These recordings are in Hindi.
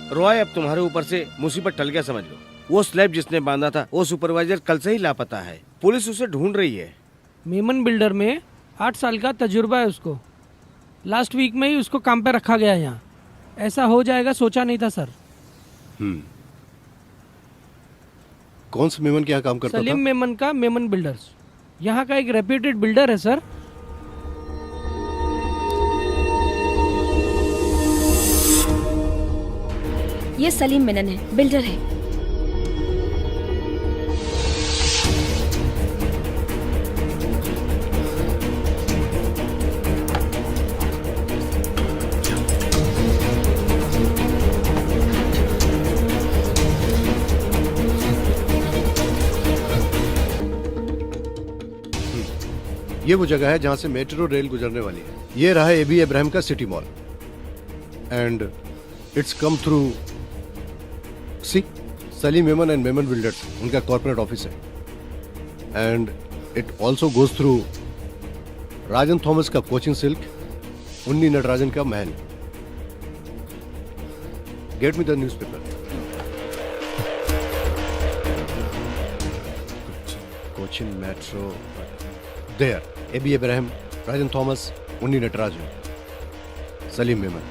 रॉय, अब तुम्हारे ऊपर से मुसीबत टल गया समझ लो। वो स्लैब जिसने बांधा था वो सुपरवाइजर कल से ही लापता है। पुलिस उसे ढूंढ रही है। मेमन बिल्डर में 8 साल का तजुर्बा है उसको। लास्ट वीक में ही उसको काम पे रखा गया यहाँ। ऐसा हो जाएगा सोचा नहीं था सर। कौन से मेमन के यहाँ काम करता सलीम था? मेमन का मेमन बिल्डर्स यहाँ का एक रेप्यूटेड बिल्डर है सर। ये सलीम मेनन है, बिल्डर है। ये वो जगह है जहाँ से मेट्रो रेल गुजरने वाली है। ये रहा एबी इब्राहिम का city mall and it's come through C Salim Memon and Memon builders, उनका कॉर्पोरेट ऑफिस है। And it also goes through Rajan Thomas का कोचिंग सिल्क, उन्नी नटराजन का महल। Get me the newspaper. Cochin metro there, A B Ibrahim, Rajan Thomas, Unni Natarajan, Salim Memon.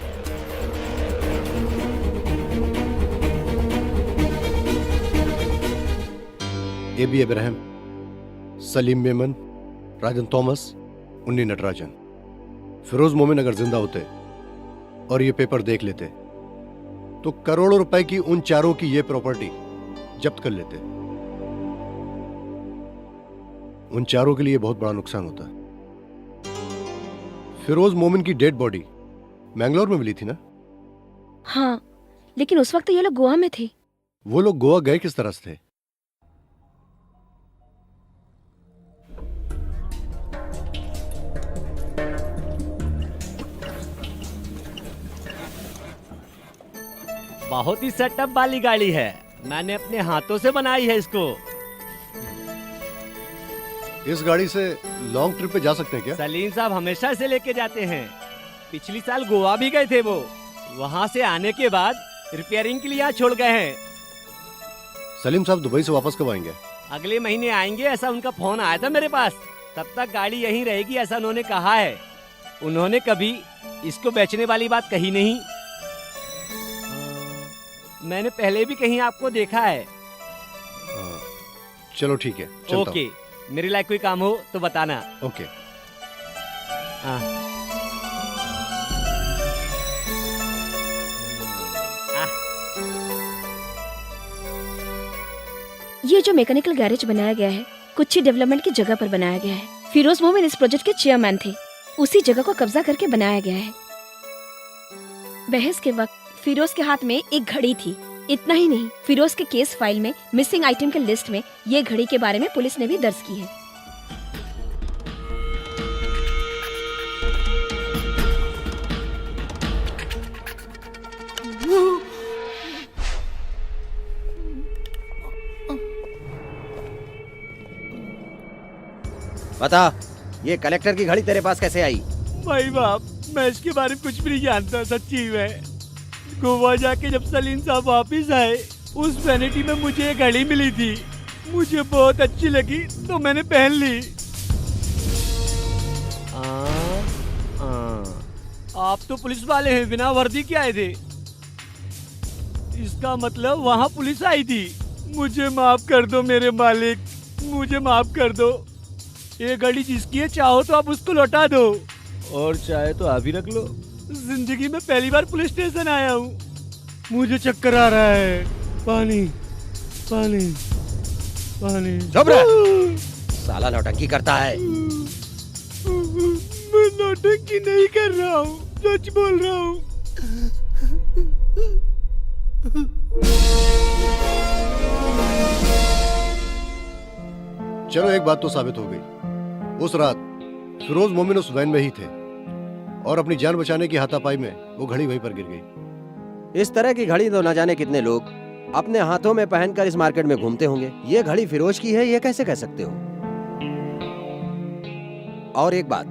A B Ibrahim, Salim Memon, Rajan Thomas, Unni Natarajan. Firoz मोमिन अगर जिंदा होते और ये पेपर देख लेते तो करोड़ों रुपए की उन चारों की ये प्रॉपर्टी जब्त कर लेते। उन चारों के लिए बहुत बड़ा नुकसान होता। फिरोज मोमिन की डेड बॉडी मैंगलोर में मिली थी ना? हाँ, लेकिन उस वक्त ये लोग गोवा में थे। वो लोग गोवा गए किस तरह से थे? बहुत ही सेटअप वाली गाड़ी है। मैंने अपने हाथों से बनाई है इसको। इस गाड़ी से लॉन्ग ट्रिप पे जा सकते हैं क्या? सलीम साहब हमेशा इसे लेके जाते हैं। पिछली साल गोवा भी गए थे वो। वहाँ से आने के बाद रिपेयरिंग के लिए यहाँ छोड़ गए हैं। सलीम साहब दुबई से वापस कब आएंगे? अगले महीने आएंगे, ऐसा उनका फोन आया था मेरे पास। तब तक गाड़ी यहीं रहेगी ऐसा उन्होंने कहा है। उन्होंने कभी इसको बेचने वाली बात कही नहीं। मैंने पहले भी कहीं आपको देखा है। चलो ठीक है, चलता हूं। ओके, मेरे लायक कोई काम हो तो बताना। ओके। ये जो मैकेनिकल गैरेज बनाया गया है कुछ डेवलपमेंट की जगह पर बनाया गया है। फिरोज मोमिन इस प्रोजेक्ट के चेयरमैन थे। उसी जगह को कब्जा करके बनाया गया है। बहस के वक्त फिरोज के हाथ में एक घड़ी थी। इतना ही नहीं, फिरोज के केस फाइल में मिसिंग आइटम के लिस्ट में ये घड़ी के बारे में पुलिस ने भी दर्ज की है। बता, ये कलेक्टर की घड़ी तेरे पास कैसे आई? भाई बाप, मैं इसके बारे में कुछ भी नहीं जानता सच्ची में। गोवा जाके जब सलीम साहब वापिस आए, उस वैनिटी में मुझे एक घड़ी मिली थी। मुझे बहुत अच्छी लगी तो मैंने पहन ली। आप तो पुलिस वाले हैं, बिना वर्दी के आए थे। इसका मतलब वहाँ पुलिस आई थी। मुझे माफ कर दो मेरे मालिक, मुझे माफ कर दो। ये घड़ी जिसकी है, चाहो तो आप उसको लौटा दो और चाहे तो आप ही रख लो। जिंदगी में पहली बार पुलिस स्टेशन आया हूँ। मुझे चक्कर आ रहा है। पानी पानी पानी। चुप रह, साला नौटंकी करता है। मैं नौटंकी नहीं कर रहा हूँ, सच बोल रहा हूँ। चलो एक बात तो साबित हो गई। उस रात फिरोज मोमिन उस वैन में ही थे और अपनी जान बचाने की हाथापाई में वो घड़ी वहीं पर गिर गई। इस तरह की घड़ी तो न जाने कितने लोग अपने हाथों में पहनकर इस मार्केट में घूमते होंगे। ये घड़ी फिरोज की है, ये कैसे कह सकते हो? और एक बात,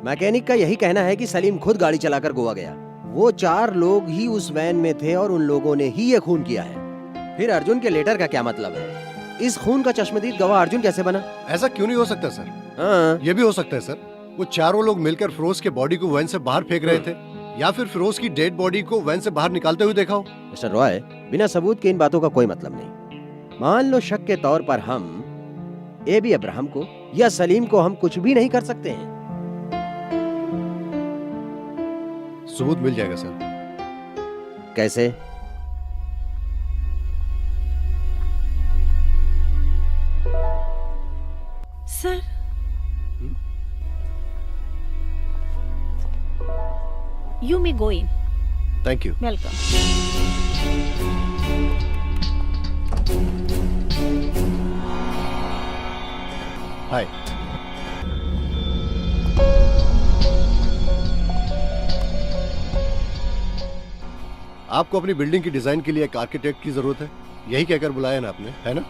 मैकेनिक का यही कहना है कि सलीम खुद गाड़ी चलाकर गोवा गया। वो 4 लोग ही उस वैन में थे और उन लोगों ने ही ये खून किया है। फिर अर्जुन के लेटर का क्या मतलब है? इस खून का चश्मदीद गवाह अर्जुन कैसे बना? ऐसा क्यों नहीं हो सकता सर? हाँ, ये भी हो सकता है सर, वो चारों लोग मिलकर फिरोज के बॉडी को वैन से बाहर फेंक रहे थे, या फिर फिरोज की डेड बॉडी को वैन से बाहर निकालते हुए देखा हो। मिस्टर रॉय, बिना सबूत के इन बातों का कोई मतलब नहीं। मान लो शक के तौर पर हम एबी अब्राहम को या सलीम को हम कुछ भी नहीं कर सकते हैं। सबूत मिल जाएगा सर। कैसे? Sir, you may go in. Thank you. Welcome. हाय। आपको अपनी बिल्डिंग की डिजाइन के लिए एक आर्किटेक्ट की जरूरत है, यही कहकर बुलाया ना आपने, है ना?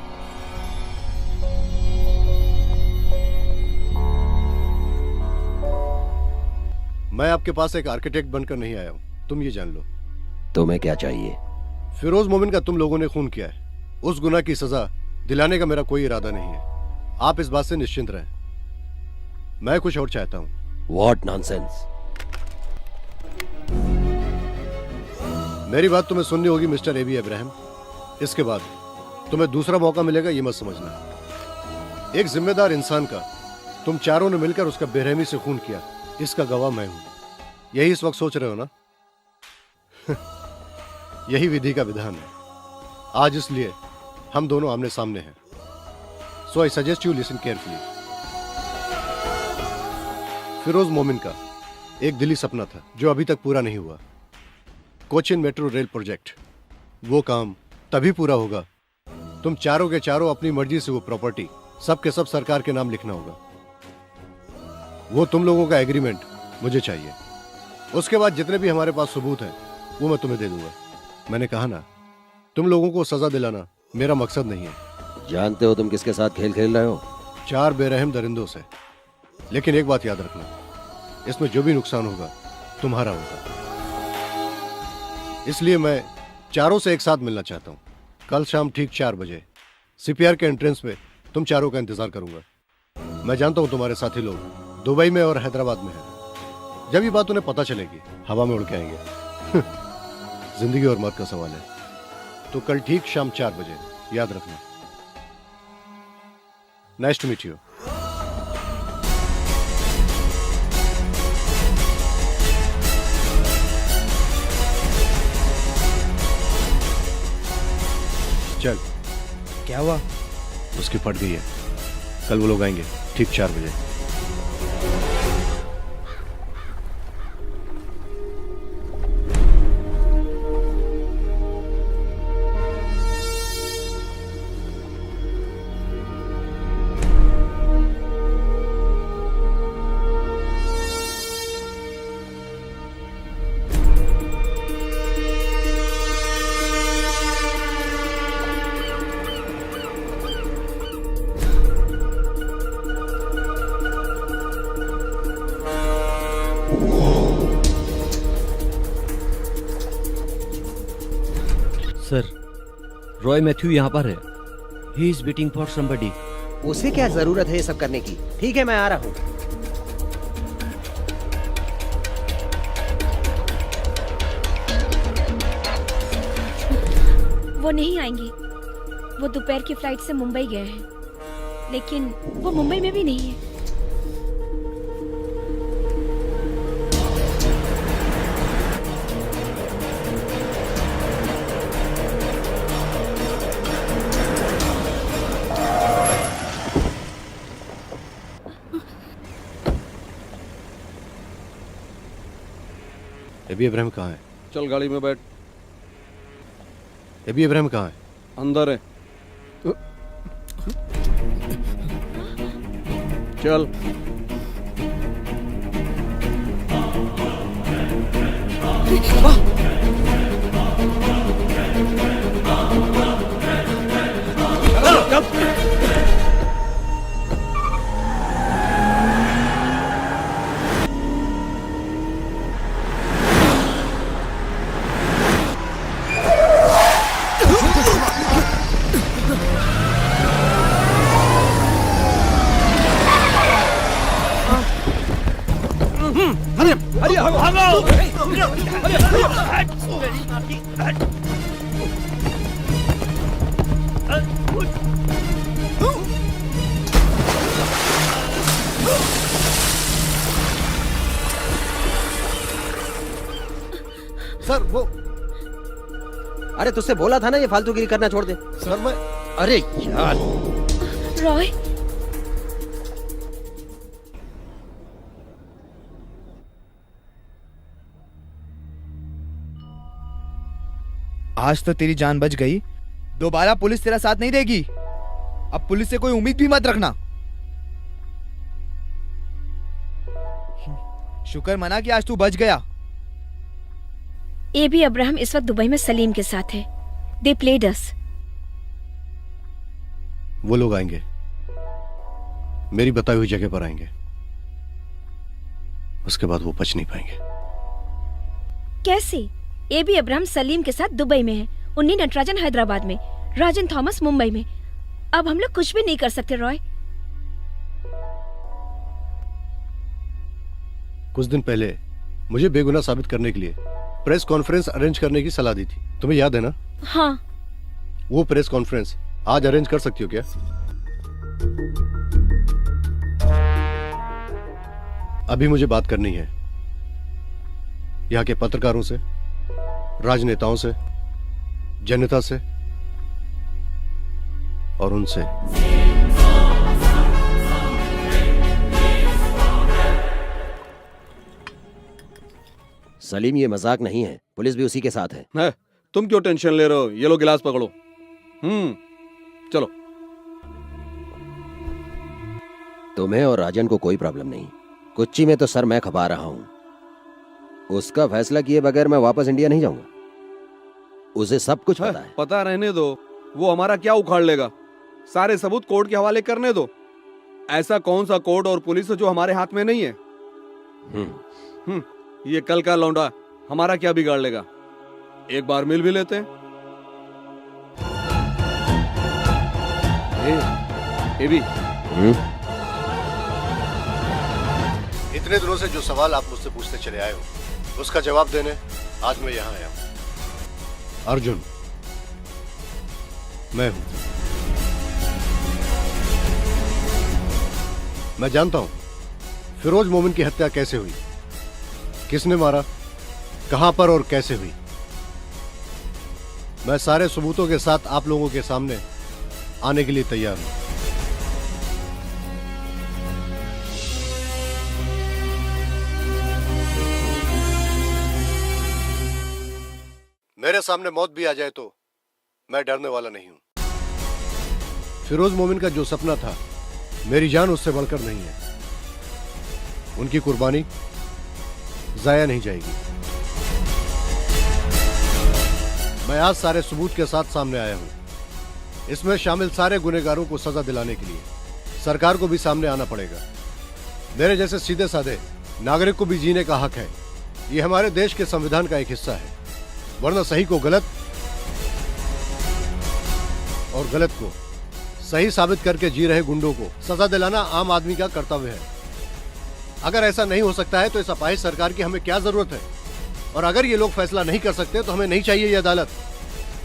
मैं आपके पास एक आर्किटेक्ट बनकर नहीं आया हूं, तुम ये जान लो। तुम्हें क्या चाहिए? फिरोज मोमिन का तुम लोगों ने खून किया है, उस गुनाह की सजा दिलाने का मेरा कोई इरादा नहीं है। आप इस बात से निश्चिंत रहें। मैं कुछ और चाहता हूं। What nonsense! मेरी बात तुम्हें सुननी होगी मिस्टर एबी अब्राहम। इसके बाद तुम्हें दूसरा मौका मिलेगा, ये मत समझना। एक जिम्मेदार इंसान का तुम चारों ने मिलकर उसका बेरहमी से खून किया, इसका गवाह मैं हूं। यही इस वक्त सोच रहे हो ना? यही विधि का विधान है। आज इसलिए हम दोनों आमने सामने हैं। So I suggest you listen carefully. Firoz Momin का एक दिली सपना था जो अभी तक पूरा नहीं हुआ, कोचिन मेट्रो रेल प्रोजेक्ट। वो काम तभी पूरा होगा तुम चारों के चारों अपनी मर्जी से वो प्रॉपर्टी सब के सब सरकार के नाम लिखना होगा। वो तुम लोगों का एग्रीमेंट मुझे चाहिए। उसके बाद जितने भी हमारे पास सबूत हैं वो मैं तुम्हें दे दूंगा। मैंने कहा ना, तुम लोगों को सजा दिलाना मेरा मकसद नहीं है। जानते हो तुम किसके साथ खेल खेल रहे हो? 4 बेरहम दरिंदों से। लेकिन एक बात याद रखना, इसमें जो भी नुकसान होगा तुम्हारा होगा। इसलिए मैं चारों से एक साथ मिलना चाहता हूं। कल शाम ठीक 4 बजे सीपीआर के एंट्रेंस पे तुम चारों का इंतजार करूंगा। मैं जानता हूं तुम्हारे साथी लोग दुबई में और हैदराबाद में हैं। जब ये बात उन्हें पता चलेगी हवा में उड़ के आएंगे। जिंदगी और मौत का सवाल है। तो कल ठीक शाम 4 बजे, याद रखना। Nice to meet you. चल। क्या हुआ? उसकी फट गई है। कल वो लोग आएंगे ठीक 4 बजे। सर, रॉय मैथ्यू यहाँ पर है। He is waiting for somebody. उसे क्या जरूरत है ये सब करने की? ठीक है, मैं आ रहा हूँ। वो नहीं आएंगे। वो दोपहर की फ्लाइट से मुंबई गए हैं, लेकिन वो मुंबई में भी नहीं है। एबी अब्राहम कहाँ है? चल गाड़ी में बैठ। एबी अब्राहम कहाँ है? अंदर है। चल। सर वो अरे तुझसे बोला था ना ये फालतूगिरी करना छोड़ दे। सर मैं अरे यार रॉय, आज तो तेरी जान बच गई, दोबारा पुलिस तेरा साथ नहीं देगी। अब पुलिस से कोई उम्मीद भी मत रखना। शुक्र मना कि आज तू बच गया। एबी अब्राहम इस वक्त दुबई में सलीम के साथ है। दे प्लेड अस। वो लोग आएंगे, मेरी बताई हुई जगह पर आएंगे, उसके बाद वो बच नहीं पाएंगे। कैसे? एबी अब्राहम सलीम के साथ दुबई में है, उन्नी नटराजन हैदराबाद में, राजन थॉमस मुंबई में। अब हम लोग कुछ भी नहीं कर सकते रॉय। कुछ दिन पहले मुझे बेगुनाह साबित करने के लिए प्रेस कॉन्फ्रेंस अरेंज करने की सलाह दी थी, तुम्हें याद है ना? हाँ। वो प्रेस कॉन्फ्रेंस आज अरेंज कर सकती हो क्या? अभी मुझे बात करनी है यहाँ के पत्रकारों से, राजनेताओं से, जनता से और उनसे। सलीम ये मजाक नहीं है, पुलिस भी उसी के साथ है। तुम क्यों टेंशन ले रहे हो? ये लो गिलास पकड़ो। चलो। तुम्हें और राजन को कोई प्रॉब्लम नहीं। कुच्ची में तो सर मैं खपा रहा हूं। उसका फैसला किए बगैर मैं वापस इंडिया नहीं जाऊंगा। उसे सब कुछ पता है। पता रहने दो, वो हमारा क्या उखाड़ लेगा। सारे सबूत कोर्ट के हवाले करने दो। ऐसा कौन सा कोर्ट और पुलिस है जो हमारे हाथ में नहीं है? ये कल का लौंडा हमारा क्या बिगाड़ लेगा? एक बार मिल भी लेते हैं। ए भी इतने दिनों से जो सवाल आप मुझसे पूछते चले आए हो, उसका जवाब देने आज मैं यहां आया हूं। अर्जुन मैं हूं। मैं जानता हूं फिरोज मोमिन की हत्या कैसे हुई, किसने मारा, कहां पर और कैसे हुई। मैं सारे सबूतों के साथ आप लोगों के सामने आने के लिए तैयार हूं। मेरे सामने मौत भी आ जाए तो मैं डरने वाला नहीं हूं। फिरोज मोमिन का जो सपना था, मेरी जान उससे बढ़कर नहीं है। उनकी कुर्बानी जाया नहीं जाएगी। मैं आज सारे सबूत के साथ सामने आया हूं। इसमें शामिल सारे गुनहगारों को सजा दिलाने के लिए सरकार को भी सामने आना पड़ेगा। मेरे जैसे सीधे साधे नागरिक को भी जीने का हक है। ये हमारे देश के संविधान का एक हिस्सा है। वरना सही को गलत और गलत को सही साबित करके जी रहे गुंडों को सजा दिलाना आम आदमी का कर्तव्य है। अगर ऐसा नहीं हो सकता है तो इस अपाहिज सरकार की हमें क्या जरूरत है? और अगर ये लोग फैसला नहीं कर सकते तो हमें नहीं चाहिए ये अदालत।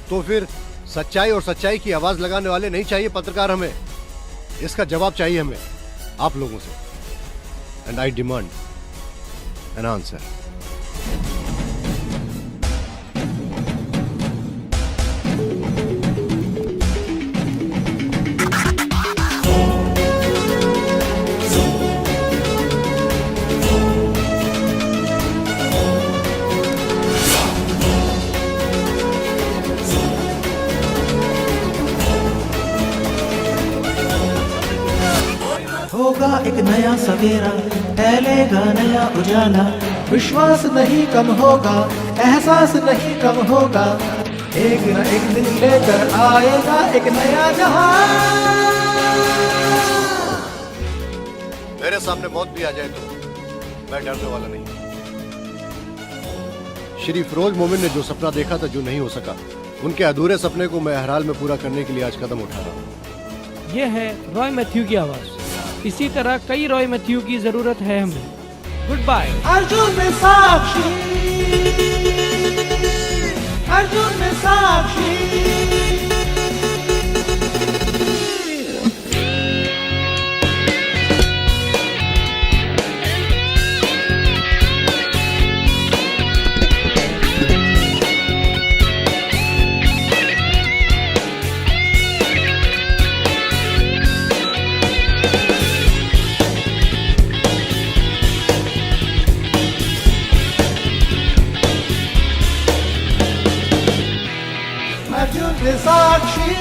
तो फिर सच्चाई और सच्चाई की आवाज लगाने वाले नहीं चाहिए पत्रकार हमें। इसका जवाब चाहिए हमें आप लोगों से। And I demand an answer. होगा एक नया सवेरा, फैलेगा नया उजाला। विश्वास नहीं कम होगा, एहसास नहीं कम होगा। एक न एक दिन लेकर आएगा एक नया जहां। मेरे सामने मौत भी आ जाए तो मैं डरने वाला नहीं। श्री फिरोज मोमिन ने जो सपना देखा था, जो नहीं हो सका, उनके अधूरे सपने को मैं हर हाल में पूरा करने के लिए आज कदम उठा रहा हूँ। ये है रॉय मैथ्यू की आवाज़। इसी तरह कई रॉय मैथ्यू की ज़रूरत है हमें। Good bye. अर्जुन में साक्षी, अर्जुन में साक्षी। अर्जुन में साक्षी।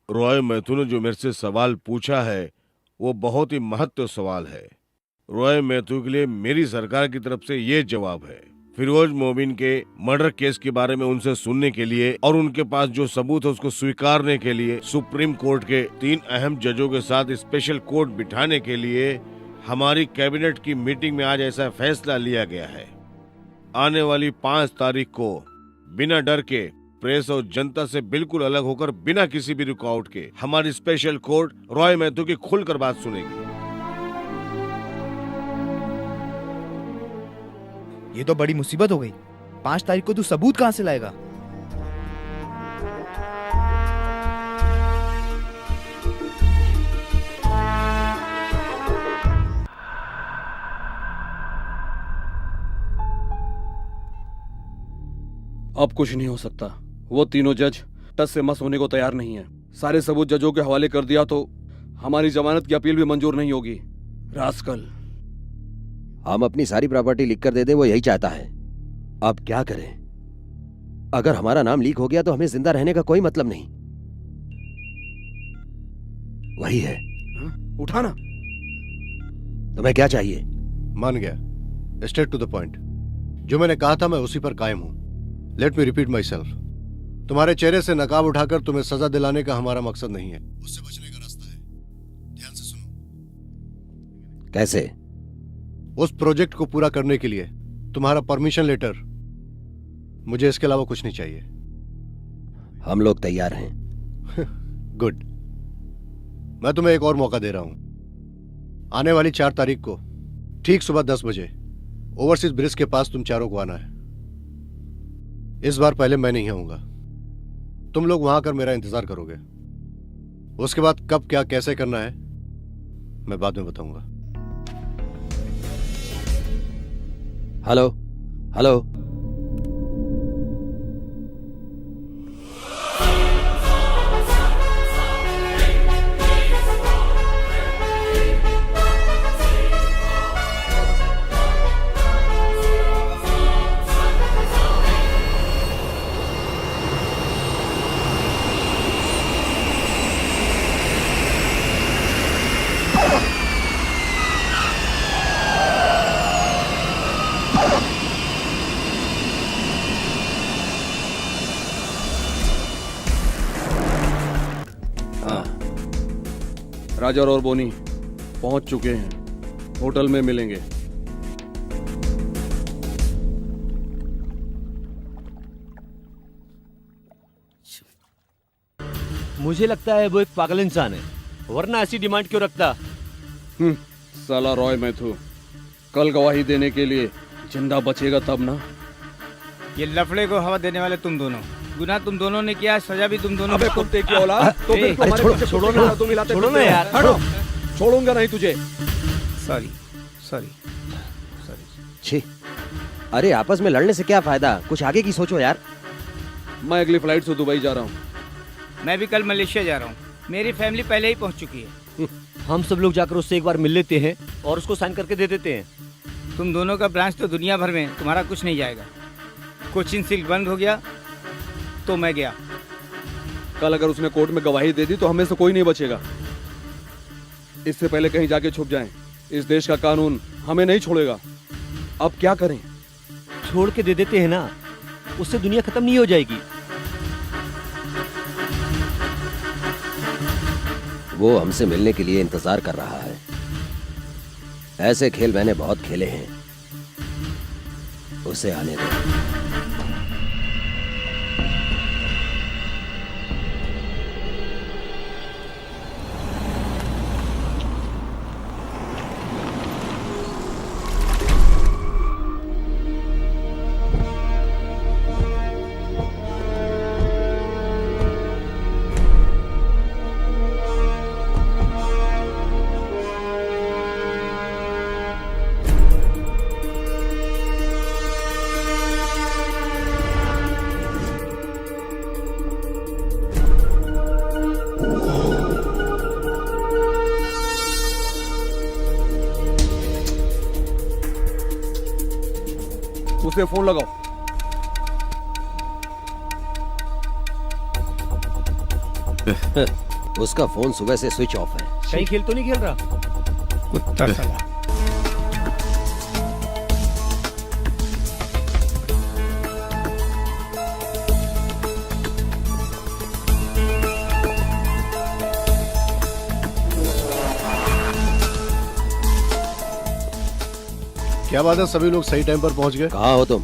रॉय मैथ्यू ने जो मेरे से सवाल पूछा है वो बहुत ही महत्व सवाल है। रॉय मैथ्यू के लिए मेरी सरकार की तरफ से ये जवाब है। फिरोज मोबिन के मर्डर केस के बारे में उनसे सुनने के लिए और उनके पास जो सबूत है उसको स्वीकारने के लिए सुप्रीम कोर्ट के 3 अहम जजों के साथ स्पेशल कोर्ट बिठाने के लिए हमारी कैबिनेट की मीटिंग में आज ऐसा फैसला लिया गया है। आने वाली 5 तारीख को बिना डर के प्रेस और जनता से बिल्कुल अलग होकर बिना किसी भी रुकावट के हमारी स्पेशल कोर्ट रॉय मैथ्यू की खुलकर बात सुनेगी। ये तो बड़ी मुसीबत हो गई। 5 तारीख को तू सबूत कहां से लाएगा? अब कुछ नहीं हो सकता। वो तीनों जज टस से मस होने को तैयार नहीं है। सारे सबूत जजों के हवाले कर दिया तो हमारी जमानत की अपील भी मंजूर नहीं होगी। रास्कल। हम अपनी सारी प्रॉपर्टी लिख कर दे दे, वो यही चाहता है। अब क्या करें? अगर हमारा नाम लीक हो गया तो हमें जिंदा रहने का कोई मतलब नहीं। वही है। उठाना। तुम्हें क्या चाहिए? मान गया। Straight to the point. जो मैंने कहा था मैं उसी पर कायम हूं। Let me repeat myself. तुम्हारे चेहरे से नकाब उठाकर तुम्हें सजा दिलाने का हमारा मकसद नहीं है। उससे बचने का रास्ता है। ध्यान से सुनो। कैसे? उस प्रोजेक्ट को पूरा करने के लिए तुम्हारा परमिशन लेटर। मुझे इसके अलावा कुछ नहीं चाहिए। हम लोग तैयार हैं। गुड। मैं तुम्हें एक और मौका दे रहा हूं। आने वाली 4 तारीख को ठीक सुबह 10 बजे ओवरसीज ब्रिज के पास तुम चारों को आना है। इस बार पहले मैं नहीं आऊंगा। तुम लोग वहां आकर मेरा इंतजार करोगे। उसके बाद कब क्या कैसे करना है मैं बाद में बताऊंगा। Hello hello. राजा और बोनी पहुंच चुके हैं। होटल में मिलेंगे। मुझे लगता है वो एक पागल इंसान है, वरना ऐसी डिमांड क्यों रखता। साला रॉय मैथ्यू कल गवाही देने के लिए जिंदा बचेगा तब ना। ये लफड़े को हवा देने वाले तुम दोनों। गुनाह तुम दोनों ने किया, सजा भी तुम दोनों। अबे कुत्ते की औलाद, तो फिर अरे तुम्हारे छोड़ो ना, तुम हिलाते छोड़ो ना फिरते हो। यार। हटो। छोड़ूंगा नहीं तुझे। Sorry sorry. छी। अरे आपस में लड़ने से क्या फायदा? कुछ आगे की सोचो यार। मैं अगली फ्लाइट से दुबई जा रहा हूँ। मैं भी कल मलेशिया जा रहा हूँ। मेरी फैमिली पहले ही पहुँच चुकी है। हम सब लोग जाकर उससे एक बार मिल लेते हैं और उसको साइन करके दे देते हैं। तुम दोनों का ब्रांच तो दुनिया भर में, तुम्हारा कुछ नहीं जाएगा। कोचिन सिल्क बंद हो गया तो मैं गया। कल अगर उसने कोर्ट में गवाही दे दी तो हमें से कोई नहीं बचेगा। इससे पहले कहीं जाके छुप जाएं। इस देश का कानून हमें नहीं छोड़ेगा। अब क्या करें? छोड़ के दे देते हैं ना, उससे दुनिया खत्म नहीं हो जाएगी। वो हमसे मिलने के लिए इंतजार कर रहा है। ऐसे खेल मैंने बहुत खेले हैं। उसे आने दो। उसे फोन लगाओ। उसका फोन सुबह से स्विच ऑफ है। कहीं खेल तो नहीं खेल रहा? कुत्ता साला। क्या बात है, सभी लोग सही टाइम पर पहुंच गए? कहाँ हो तुम?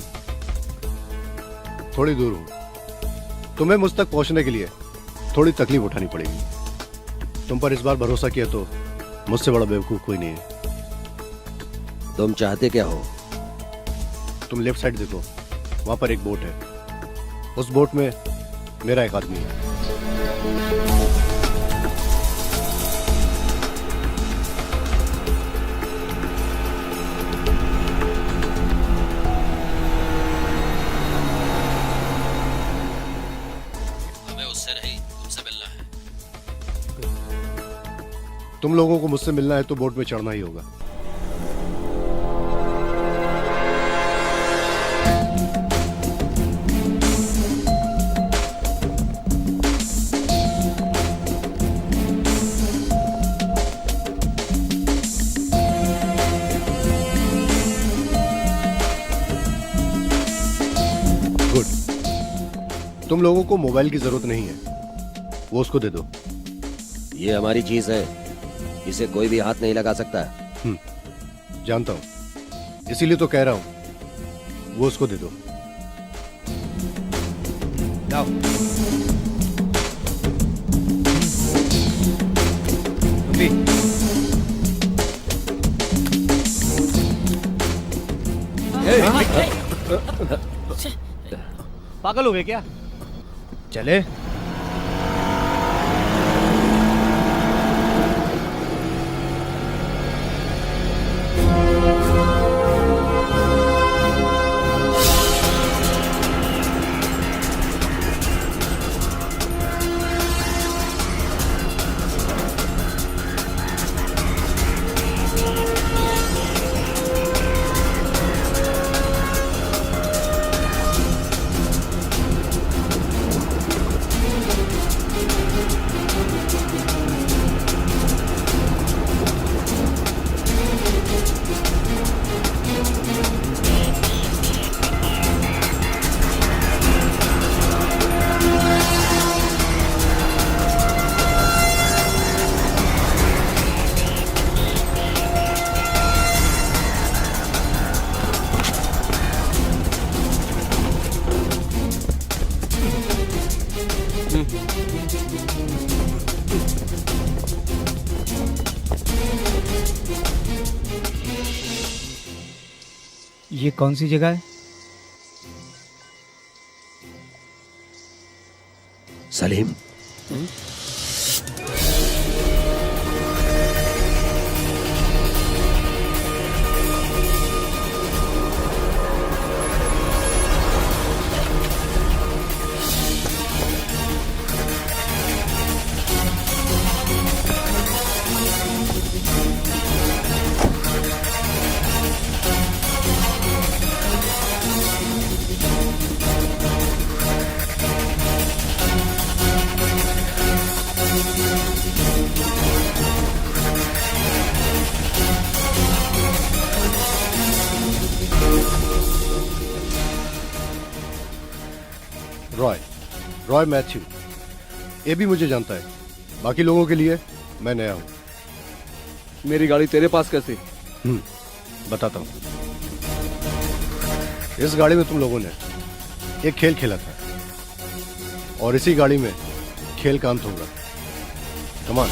थोड़ी दूर हूं। तुम्हें मुझ तक पहुंचने के लिए थोड़ी तकलीफ उठानी पड़ेगी। तुम पर इस बार भरोसा किया तो मुझसे बड़ा बेवकूफ कोई नहीं है। तुम चाहते क्या हो? तुम लेफ्ट साइड देखो, वहां पर एक बोट है। उस बोट में मेरा एक आदमी है। हमें उससे नहीं, तुमसे मिलना है। तुम लोगों को मुझसे मिलना है तो बोट में चढ़ना ही होगा। गुड। तुम लोगों को मोबाइल की जरूरत नहीं है, वो उसको दे दो। ये हमारी चीज है, इसे कोई भी हाथ नहीं लगा सकता। जानता हूं, इसीलिए तो कह रहा हूं, वो उसको दे दो। लाओ। भी। पागल हो गए क्या? चले। ये कौन सी जगह है? सलीम, रॉय मैथ्यू। ये भी मुझे जानता है। बाकी लोगों के लिए मैं नया हूं। मेरी गाड़ी तेरे पास कैसे? बताता हूं। इस गाड़ी में तुम लोगों ने एक खेल खेला था और इसी गाड़ी में खेल का अंत होगा। Come on.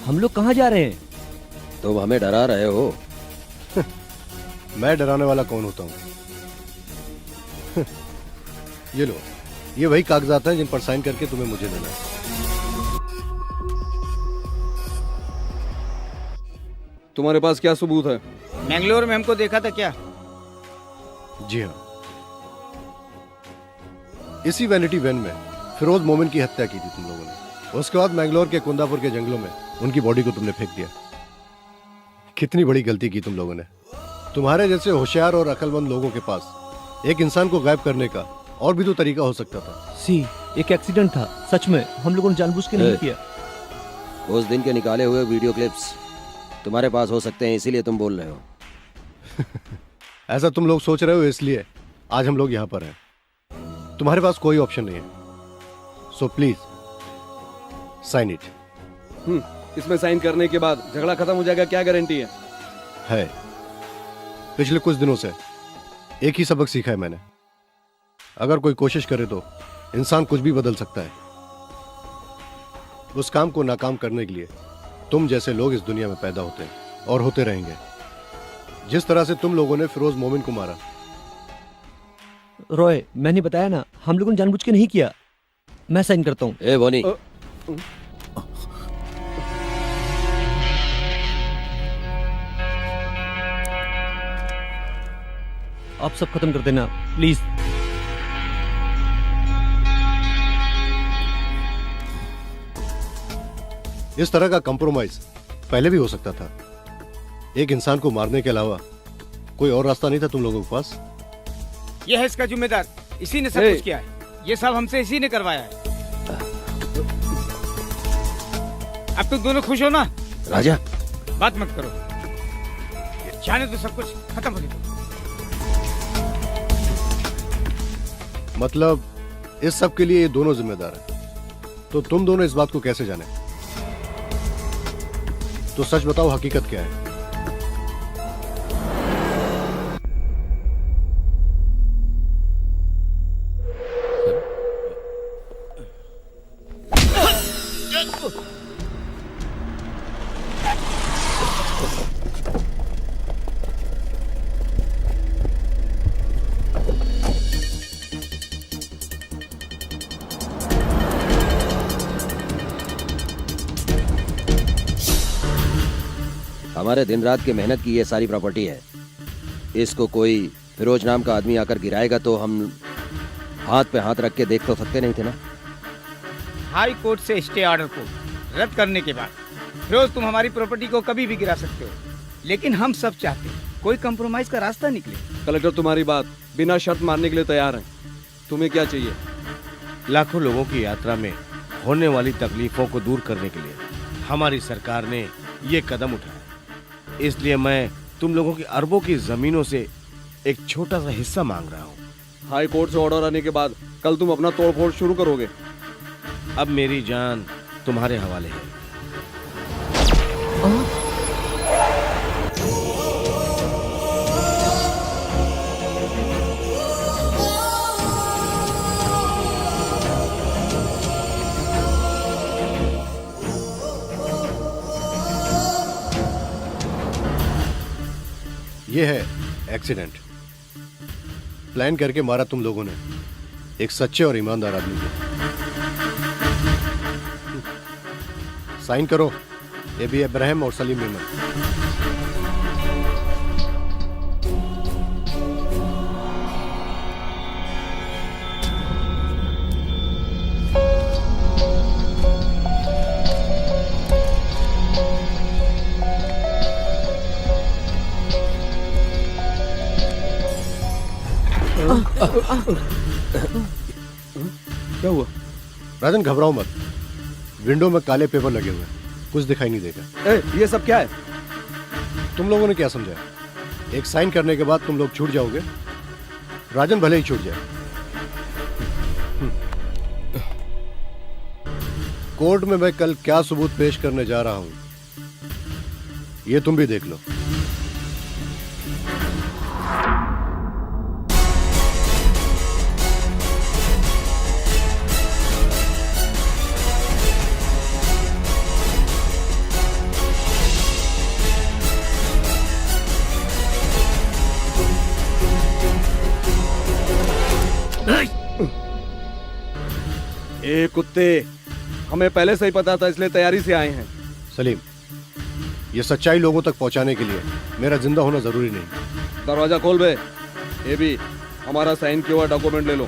हम लोग कहाँ जा रहे हैं? तुम हमें डरा रहे हो। मैं डराने वाला कौन होता हूँ? ये लो, ये वही कागजात हैं जिन पर साइन करके तुम्हें मुझे देना है। तुम्हारे पास क्या सबूत है? मैंगलोर में हमको देखा था क्या? जी हाँ, इसी वैनिटी वैन में फिरोज मोमिन की हत्या की थी तुम लोगों ने। उसके बाद मैंगलोर के कुंदापुर के जंगलों में उनकी बॉडी को तुमने फेंक दिया। कितनी बड़ी गलती की तुम लोगों ने। तुम्हारे जैसे होशियार और अक्लमंद लोगों के पास एक इंसान को गायब करने का और भी तो तरीका हो सकता था। सी, एक एक्सीडेंट था, सच में हम लोगों ने जानबूझ के नहीं किया। उस दिन के निकाले हुए वीडियो क्लिप्स तुम्हारे पास हो सकते हैं, इसीलिए तुम बोल रहे हो। ऐसा तुम लोग सोच रहे हो, इसलिए आज हम लोग यहाँ पर हैं। तुम्हारे पास कोई ऑप्शन नहीं है, सो प्लीज साइन इट। इसमें साइन करने के बाद झगड़ा खत्म हो जाएगा, क्या गारंटी है? पिछले कुछ दिनों से एक ही सबक सीखा है मैंने, अगर कोई कोशिश करे तो इंसान कुछ भी बदल सकता है। उस काम को नाकाम करने के लिए तुम जैसे लोग इस दुनिया में पैदा होते हैं और होते रहेंगे। जिस तरह से तुम लोगों ने फिरोज मोमिन को मारा। रॉय, मैंने बताया ना, हम लोगों ने जानबूझ के नहीं किया। मैं साइन करता हूँ। ए बोनी, आप सब खत्म कर देना प्लीज। इस तरह का कंप्रोमाइज पहले भी हो सकता था। एक इंसान को मारने के अलावा कोई और रास्ता नहीं था तुम लोगों के पास। ये है इसका जिम्मेदार, इसी ने सब कुछ किया है। ये सब हमसे इसी ने करवाया है। अब तुम दोनों खुश हो ना? राजा बात मत करो, जाने तो सब कुछ खत्म हो गया। मतलब इस सब के लिए ये दोनों जिम्मेदार हैं। तो तुम दोनों इस बात को कैसे जाने? तो सच बताओ, हकीकत क्या है? हमारे दिन रात की मेहनत की ये सारी प्रॉपर्टी है। इसको कोई फिरोज नाम का आदमी आकर गिराएगा तो हम हाथ पे हाथ रख के देख तो सकते नहीं थे ना। हाई कोर्ट से स्टे ऑर्डर को रद्द करने के बाद फिरोज तुम हमारी प्रॉपर्टी को कभी भी गिरा सकते हो, लेकिन हम सब चाहते हैं कोई कंप्रोमाइज का रास्ता निकले। कलेक्टर तुम्हारी बात बिना शर्त मानने के लिए तैयार है। तुम्हें क्या चाहिए? लाखों लोगों की यात्रा में होने वाली तकलीफों को दूर करने के लिए हमारी सरकार ने ये कदम उठाया। इसलिए मैं तुम लोगों की अरबों की जमीनों से एक छोटा सा हिस्सा मांग रहा हूँ। हाई कोर्ट से ऑर्डर आने के बाद कल तुम अपना तोड़फोड़ शुरू करोगे। अब मेरी जान तुम्हारे हवाले है। ये है एक्सीडेंट। प्लान करके मारा तुम लोगों ने एक सच्चे और ईमानदार आदमी को। साइन करो, एबी इब्राहिम और सलीम मेमन। क्या हुआ? राजन घबराओ मत, विंडो में काले पेपर लगे हुए हैं, कुछ दिखाई नहीं देगा। ये सब क्या है? तुम लोगों ने क्या समझा? एक साइन करने के बाद तुम लोग छूट जाओगे। राजन भले ही छूट जाए। कोर्ट में मैं कल क्या सबूत पेश करने जा रहा हूं, ये तुम भी देख लो। ए कुत्ते, हमें पहले से ही पता था, इसलिए तैयारी से आए हैं। सलीम, ये सच्चाई लोगों तक पहुंचाने के लिए मेरा जिंदा होना जरूरी नहीं। दरवाजा खोल बे। ये भी हमारा साइन किया हुआ डॉक्यूमेंट ले लो।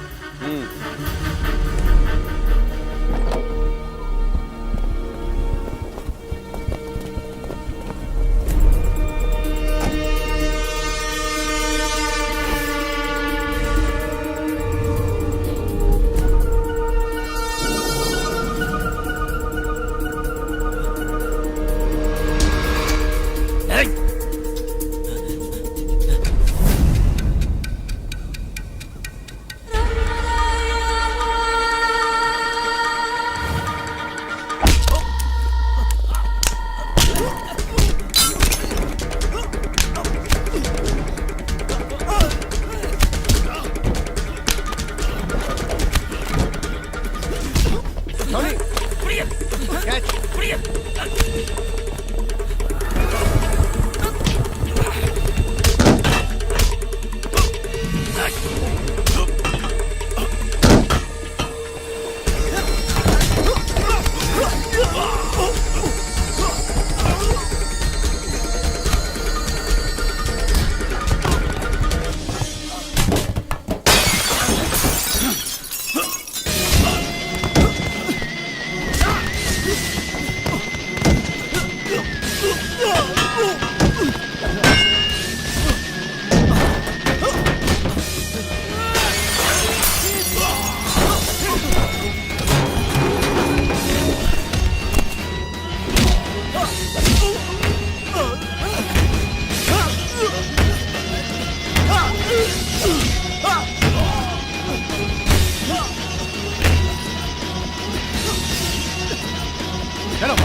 चलो,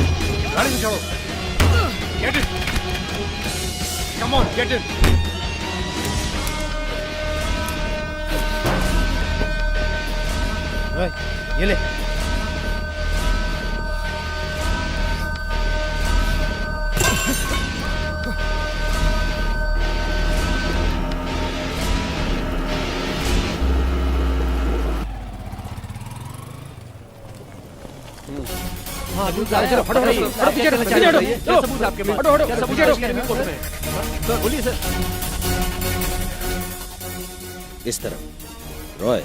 गाड़ी से चढ़ो। Get it. Come on, get it. ये ले। चलो फटो पीछे हटो, सबूत आपके में, हटो पीछे हटो। बोलिए सर। इस तरफ। Roy,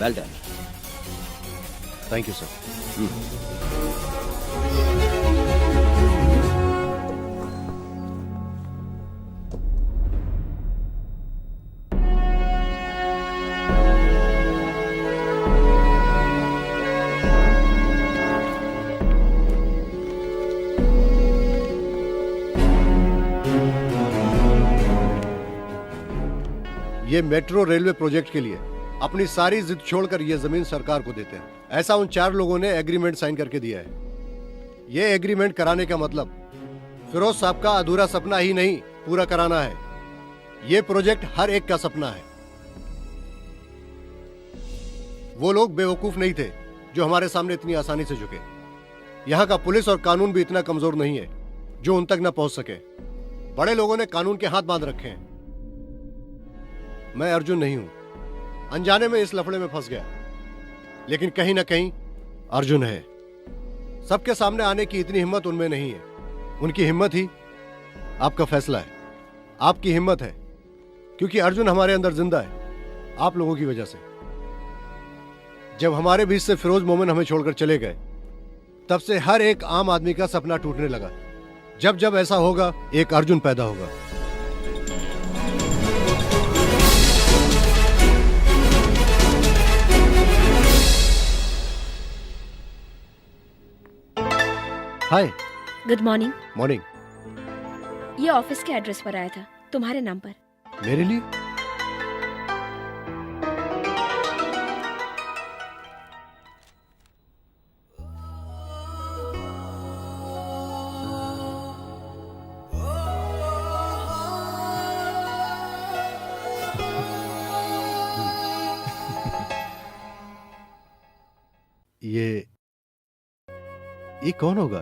well done. Thank you sir. ये मेट्रो रेलवे प्रोजेक्ट के लिए अपनी सारी जिद छोड़कर ये जमीन सरकार को देते हैं। ऐसा उन 4 लोगों ने एग्रीमेंट साइन करके दिया है। ये एग्रीमेंट कराने का मतलब फिरोज साहब का अधूरा सपना ही नहीं, पूरा कराना है। ये प्रोजेक्ट हर एक का सपना है। वो लोग बेवकूफ नहीं थे जो हमारे सामने इतनी आसानी से झुके। यहाँ का पुलिस और कानून भी इतना कमजोर नहीं है जो उन तक न पहुंच सके। बड़े लोगों ने कानून के हाथ बांध रखे हैं। मैं अर्जुन नहीं हूं, अनजाने में इस लफड़े में फंस गया, लेकिन कहीं ना कहीं अर्जुन है। सबके सामने आने की इतनी हिम्मत उनमें नहीं है। उनकी हिम्मत ही आपका फैसला है, आपकी हिम्मत है, क्योंकि अर्जुन हमारे अंदर जिंदा है, आप लोगों की वजह से। जब हमारे बीच से फिरोज मोमिन हमें छोड़कर चले गए, तब से हर एक आम आदमी का सपना टूटने लगा। जब जब ऐसा होगा, एक अर्जुन पैदा होगा। हाय। Good morning. मॉर्निंग। ये ऑफिस के एड्रेस पर आया था, तुम्हारे नाम पर। मेरे लिए? ये कौन होगा?